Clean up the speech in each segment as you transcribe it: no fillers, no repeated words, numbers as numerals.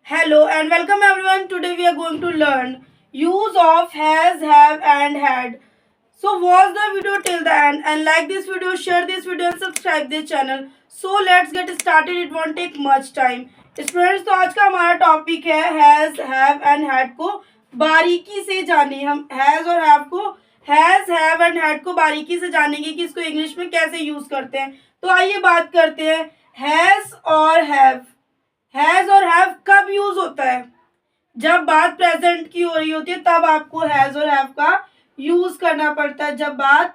Hello and welcome everyone. Today we are going to learn use of has, have and had. So watch the video till the end and like this video, share this video and subscribe this channel. So let's get started. It won't take much time. Students तो आज का हमारा topic है has, have and had को बारीकी से जाने। हम हैज और हैव को हैज, हैव एंड हैड को बारीकी से जानेंगे कि इसको इंग्लिश में कैसे यूज करते हैं। तो आइए बात करते हैं हैज और हैव। हैज और हैव कब यूज होता है? जब बात प्रेजेंट की हो रही होती है तब आपको हैज और हैव का यूज करना पड़ता है, जब बात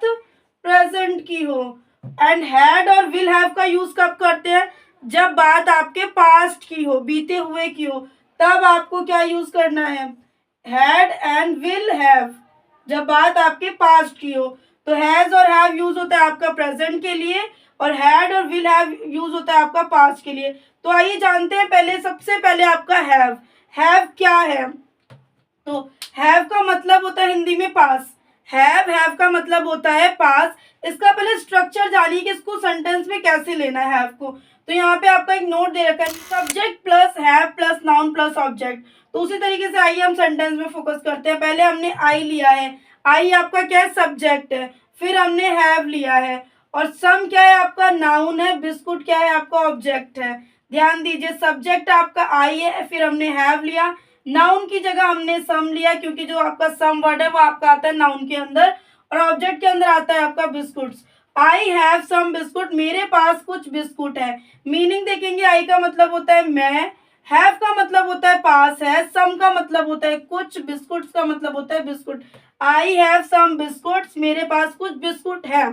प्रेजेंट की हो। एंड हैड और विल हैव का यूज कब करते हैं? जब बात आपके पास्ट की हो, बीते हुए की हो, तब आपको क्या यूज करना है? Had and will have. जब बात आपके पास्ट की हो तो हैज और हैव यूज होता है आपका प्रेजेंट के लिए और हैड और विल हैव यूज होता है आपका पास्ट के लिए। तो आइए जानते हैं पहले, सबसे पहले आपका हैव। हैव क्या है? तो हैव का मतलब होता है हिंदी में पास। हैव का मतलब होता है पास। इसका पहले स्ट्रक्चर जानिए कि इसको सेंटेंस में कैसे लेना है हैव को। तो यहाँ पे आपका एक नोट दे रखा है, subject plus have plus noun plus object. तो उसी तरीके से आइए हम सेंटेंस में फोकस करते हैं। पहले हमने आई लिया है, आई आपका क्या है? सब्जेक्ट है। फिर हमने हैव लिया है और सम क्या है? आपका नाउन है। बिस्कुट क्या है? आपका ऑब्जेक्ट है। ध्यान दीजिए, सब्जेक्ट आपका आई है, फिर हमने हैव लिया, नाउन की जगह हमने सम लिया क्योंकि जो आपका सम वर्ड है वो आपका आता है नाउन के अंदर और ऑब्जेक्ट के अंदर आता है आपका biscuits. I have some biscuit, मेरे पास कुछ बिस्कुट है। मीनिंग देखेंगे, आई का मतलब होता है मैं, हैव का मतलब होता है पास है, सम का मतलब होता है कुछ, बिस्कुट्स का मतलब होता है biscuit. I have some biscuits, मेरे पास कुछ बिस्कुट है,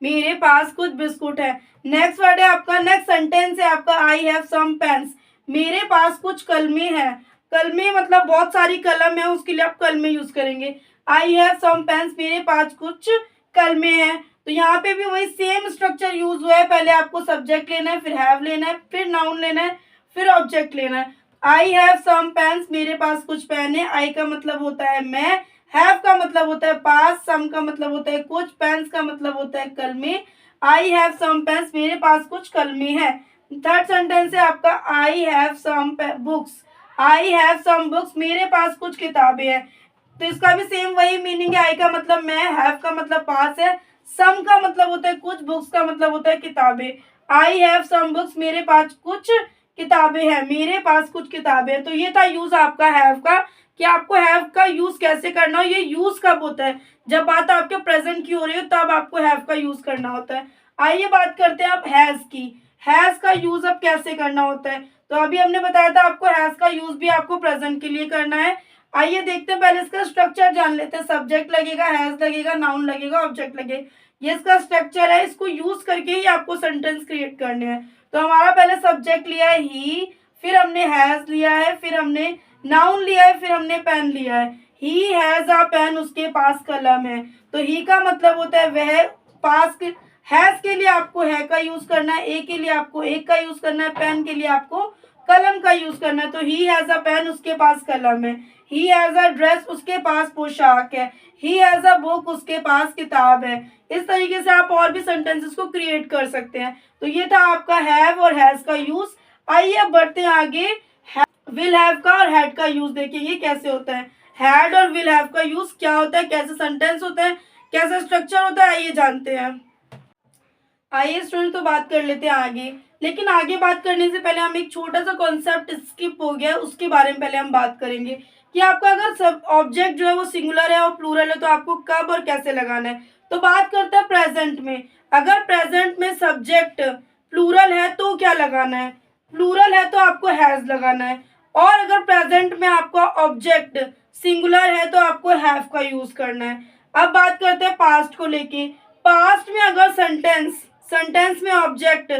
मेरे पास कुछ बिस्कुट है। नेक्स्ट वर्ड है आपका, नेक्स्ट सेंटेंस है आपका आई हैव सम पेन्स, मेरे पास कुछ कलमे हैं। कलमे मतलब बहुत सारी कलम है, उसके लिए आप कलमे यूज करेंगे। आई हैव सम पेन्स, मेरे पास कुछ कलमे हैं। तो यहाँ पे भी वही सेम स्ट्रक्चर यूज हुआ है। पहले आपको सब्जेक्ट लेना है, फिर हैव लेना है, फिर नाउन लेना है, फिर ऑब्जेक्ट लेना है। आई हैव सम पेन्स, मेरे पास कुछ पेन है। आई का मतलब होता है मैं, हैव का मतलब होता है पास, सम का मतलब होता है कुछ, पेन्स का मतलब होता है कलमे। आई हैव सम पेन्स, मेरे पास कुछ कलमे हैं। थर्ड सेंटेंस है आपका I have some books, I have some books, मेरे पास कुछ किताबें हैं। तो इसका भी सेम वही मीनिंग है। आई का मतलब मैं, हैव का मतलब पास है, सम का मतलब होता है कुछ, बुक्स का मतलब होता है किताबें। आई हैव सम बुक्स, मेरे पास कुछ किताबें हैं, मेरे पास कुछ किताबें हैं। तो ये था यूज आपका हैव का, कि आपको हैव का यूज कैसे करना हो। ये यूज कब होता है? जब बात आपके प्रेजेंट की हो रही हो तब आपको हैव का यूज करना होता है। आइए बात करते हैं अब हैज की। हैज का यूज अब कैसे करना होता है? तो अभी हमने बताया था आपको हैज का यूज भी आपको प्रेजेंट के लिए करना है। आइए देखते हैं, पहले इसका स्ट्रक्चर जान लेते हैं। सब्जेक्ट लगेगा, हैज लगेगा, नाउन लगेगा, ऑब्जेक्ट लगेगा। ये इसका स्ट्रक्चर है, इसको यूज करके ही आपको सेंटेंस क्रिएट करने हैं। तो हमारा पहले सब्जेक्ट लिया है ही, फिर हमने हैज लिया है, फिर हमने नाउन लिया है, फिर हमने पेन लिया है। ही हैज अ पेन, उसके पास कलम है। तो ही का मतलब होता है वह, पास के, हैज के लिए आपको है का यूज करना है, ए के लिए आपको एक का यूज करना है, पेन के लिए आपको कलम का यूज करना है। तो ही हैज अ पेन, उसके पास कलम है। ही हैज अ ड्रेस, उसके पास पोशाक है। ही हैज अ बुक, उसके पास किताब है। इस तरीके से आप और भी सेंटेंसेस को क्रिएट कर सकते हैं। तो ये था आपका हैव और हैज का यूज। आइए अब बढ़ते हैं आगे, विल हैव का और हैड का यूज देखेंगे कैसे होता है। हैड और विल हैव का यूज क्या होता है, कैसे सेंटेंस होता है, कैसा स्ट्रक्चर होता है, आइए जानते हैं। आइए स्टूडेंट तो बात कर लेते हैं आगे। लेकिन आगे बात करने से पहले हम एक छोटा सा कॉन्सेप्ट स्किप हो गया, उसके बारे में पहले हम बात करेंगे कि आपका अगर सब ऑब्जेक्ट जो है वो सिंगुलर है और प्लूरल है तो आपको कब और कैसे लगाना है। तो बात करते हैं प्रेजेंट में। अगर प्रेजेंट में सब्जेक्ट प्लूरल है तो क्या लगाना है? प्लूरल है तो आपको हैज लगाना है। और अगर प्रेजेंट में आपका ऑब्जेक्ट सिंगुलर है तो आपको हैव का यूज करना है। अब बात करते हैं पास्ट को लेके। पास्ट में अगर सेंटेंस में ऑब्जेक्ट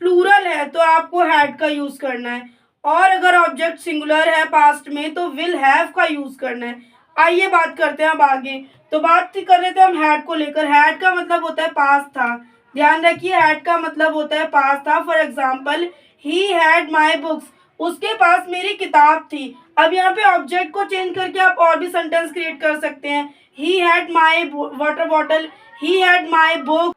प्लूरल है तो आपको हैड का यूज करना है और अगर ऑब्जेक्ट सिंगुलर है पास्ट में तो विल हैव का यूज करना है। आइए बात करते हैं अब आगे। तो बात कर रहे थे हम हैड को लेकर। हैड का मतलब होता है पास था। ध्यान रखिए, हैड का मतलब होता है पास था। For example, he had my books, उसके पास मेरी किताब थी। अब यहाँ पे ऑब्जेक्ट को चेंज करके आप और भी सेंटेंस क्रिएट कर सकते हैं। He had my water bottle, he had my book.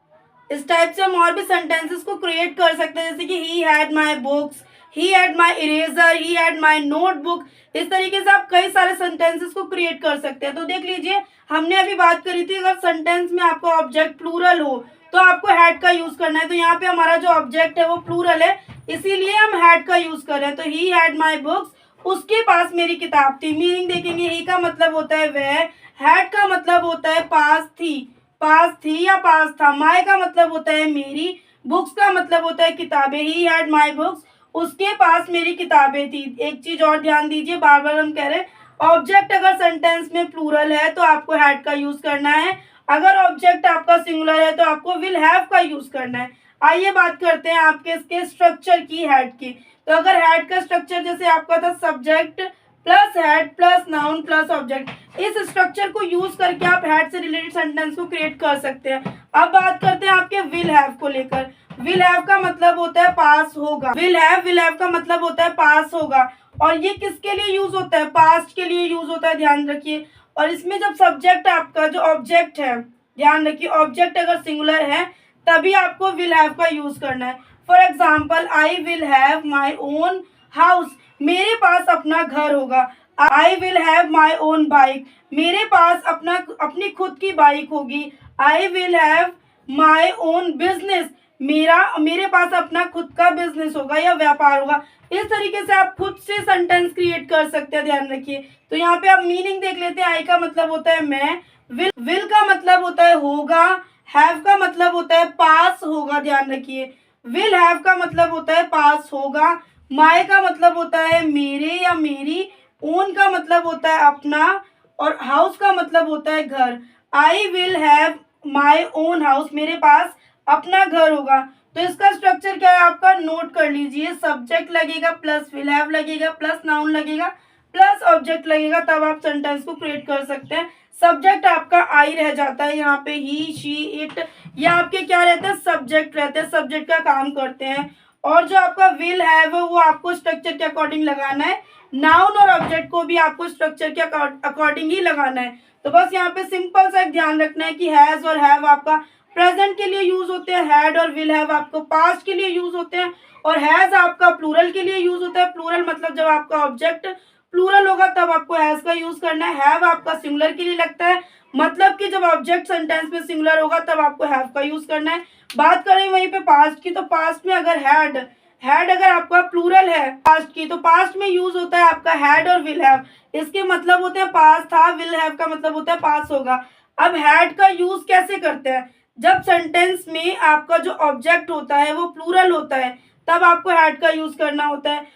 इस टाइप से हम और भी सेंटेंसेस को क्रिएट कर सकते हैं, जैसे कि he had my books, he had my eraser, he had my notebook. इस तरीके से आप कई सारे सेंटेंसेस को क्रिएट कर सकते हैं। तो देख लीजिए, हमने अभी बात करी थी अगर सेंटेंस में आपका ऑब्जेक्ट प्लूरल हो तो आपको हैड का यूज करना है। तो यहाँ पे हमारा जो ऑब्जेक्ट है वो प्लूरल है, इसीलिए हम हैड का यूज कर रहे हैं। तो ही हैड माई बुक्स, उसके पास मेरी किताब थी। मीनिंग देखेंगे, ही का मतलब होता है वह, हैड का मतलब होता है पास थी या पास था। माई का मतलब होता है मेरी, बुक्स का मतलब होता है किताबें। ही हैड माई बुक्स, उसके पास मेरी किताबें थी। एक चीज और ध्यान दीजिए, बार बार हम कह रहे हैं ऑब्जेक्ट अगर सेंटेंस में प्लूरल है तो आपको हैड का यूज करना है, अगर ऑब्जेक्ट आपका सिंगुलर है तो आपको विल हैव का यूज करना है। आइए बात करते हैं आपके इसके स्ट्रक्चर की, हैड की। तो अगर हैड का स्ट्रक्चर जैसे आपका था subject plus had plus noun plus object, इस स्ट्रक्चर को यूज करके आप हैड से रिलेटेड सेंटेंस को क्रिएट कर सकते हैं। अब बात करते हैं आपके विल हैव को लेकर। विल हैव का मतलब होता है पास होगा। विल हैव का मतलब होता है पास होगा, और ये किसके लिए यूज होता है? पास्ट के लिए यूज होता है, ध्यान रखिए। और इसमें जब सब्जेक्ट आपका जो ऑब्जेक्ट है, ध्यान रखिए, ऑब्जेक्ट अगर सिंगुलर है तभी आपको विल हैव का यूज करना है। For example, I will have my own house, मेरे पास अपना घर होगा। I will have my own bike, मेरे पास अपनी खुद की बाइक होगी। I will have my own business, मेरे पास अपना खुद का बिजनेस होगा या व्यापार होगा। इस तरीके से आप खुद से सेंटेंस क्रिएट कर सकते हैं, ध्यान रखिए। तो यहाँ पे आप मीनिंग देख लेते हैं। आई का मतलब होता है मैं, विल का मतलब होता है होगा, हैव का मतलब होता है पास होगा, ध्यान रखिए। विल हैव का मतलब होता है पास होगा, माई का मतलब होता है मेरे या मेरी, ओन का मतलब होता है अपना, और हाउस का मतलब होता है घर। I will have my own house, मेरे पास अपना घर होगा। तो इसका स्ट्रक्चर क्या है आपका, नोट कर लीजिए। सब्जेक्ट लगेगा प्लस विल हैव लगेगा प्लस नाउन लगेगा प्लस ऑब्जेक्ट लगेगा, तब आप सेंटेंस को क्रिएट कर सकते हैं। सब्जेक्ट आपका आई रह जाता है यहाँ पे, ही शी इट, या आपके क्या रहते हैं, सब्जेक्ट रहते हैं, सब्जेक्ट का काम करते हैं। और जो आपका विल हैव है वो आपको स्ट्रक्चर के अकॉर्डिंग लगाना है। नाउन और ऑब्जेक्ट को भी आपको स्ट्रक्चर के अकॉर्डिंग ही लगाना है। तो बस यहाँ पे सिंपल सा एक ध्यान रखना है कि हैज और हैव आपका प्रेजेंट के लिए यूज होते हैं, हैड और विल हैव आपको पास्ट के लिए यूज होते हैं, और हैज आपका प्लूरल के लिए यूज होता है। प्लूरल मतलब जब आपका ऑब्जेक्ट प्लूरल होगा तब आपको हैज का यूज करना है। हैव आपका सिंगुलर के लिए लगता है, मतलब कि जब ऑब्जेक्ट सेंटेंस में सिंगुलर होगा तब आपको हैव का यूज करना है। बात करें वहीं पे पास्ट की, तो पास्ट में अगर हैड अगर आपका प्लूरल है पास्ट की, तो पास्ट में यूज होता है आपका हैड और विल हैव। इसके मतलब होते हैं पास था, विल हैव का मतलब होता है पास होगा। अब हैड का यूज कैसे करते हैं, जब सेंटेंस में आपका जो ऑब्जेक्ट होता है वो प्लूरल होता है तब आपको हैड का यूज करना होता है।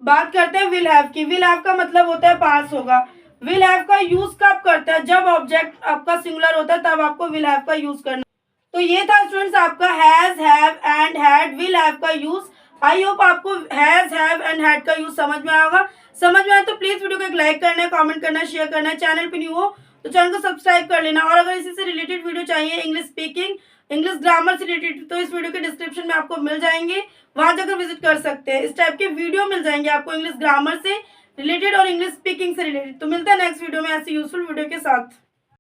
बात करते हैं विल हैव की। विल हैव का मतलब होता है पास होगा। विल हैव का यूज कब करते हैं, जब ऑब्जेक्ट आपका सिंगुलर होता है तब आपको विल हैव का यूज करना। तो ये था स्टूडेंट्स आपका has, have and had, will have का यूज। आई होप आपको हैज, हैव एंड हैड का यूज समझ में आया होगा। समझ में आया तो प्लीज वीडियो को एक लाइक करना है, कमेंट करना है, शेयर करना है। चैनल पे न्यू हो तो चैनल को सब्सक्राइब कर लेना। और अगर इसी से रिलेटेड वीडियो चाहिए, इंग्लिश स्पीकिंग, इंग्लिश ग्रामर से रिलेटेड, तो इस वीडियो के डिस्क्रिप्शन में आपको मिल जाएंगे, वहां जाकर विजिट कर सकते हैं। इस टाइप के वीडियो मिल जाएंगे आपको इंग्लिश ग्रामर से रिलेटेड और इंग्लिश स्पीकिंग से रिलेटेड। तो मिलता है नेक्स्ट वीडियो में ऐसी यूजफुल वीडियो के साथ।